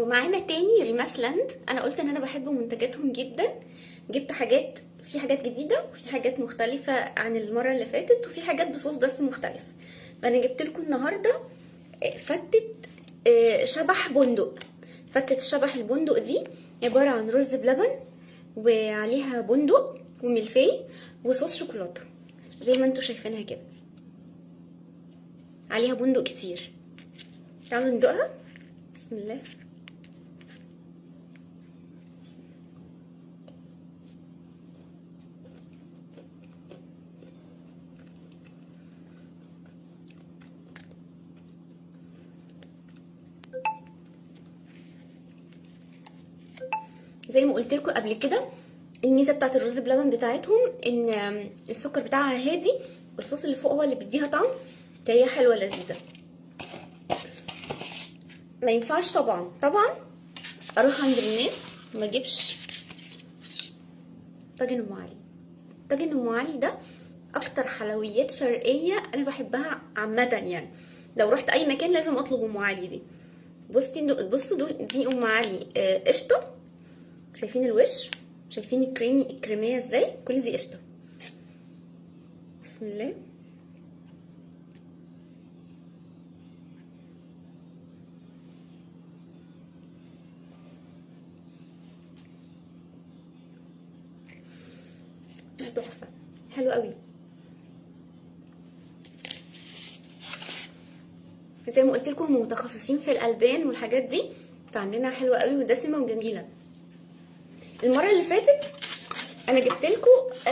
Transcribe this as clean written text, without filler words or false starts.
ومعانا تاني ريماس لاند. انا قلت ان انا بحب منتجاتهم جدا. جبت حاجات، في حاجات جديده وفي حاجات مختلفه عن المره اللي فاتت، وفي حاجات بصوص بس مختلف. فانا جبت لكم النهارده فتة شبح بندق. فتة الشبح البندق دي عباره عن رز بلبن وعليها بندق وملفي وصوص شوكولاته زي ما انتوا شايفينها كده، عليها بندق كتير. تعالوا ندوقها. بسم الله. زي ما قلت لكم قبل كده، الميزه بتاعت الرز بلبن بتاعتهم ان السكر بتاعها هادي، والصوص اللي فوق هو اللي بيديها طعم. هي حلوه لذيذه. ما ينفعش طبعا اروح عند الناس ما اجيبش طاجن ام علي. طاجن ام علي ده اكتر حلويات شرقيه انا بحبها عامه يعني. لو رحت اي مكان لازم اطلب ام علي دي. بصوا دول، دي ام علي قشطه. شايفين الوش؟ شايفين الكريميه ازاي؟ كل دي قشطه. بسم الله. تحفه، حلو قوي. زي ما قلت لكم هم متخصصين في الالبان والحاجات دي، فعاملينها حلوه قوي ودسمه وجميله. المره اللي فاتت انا جبت لكم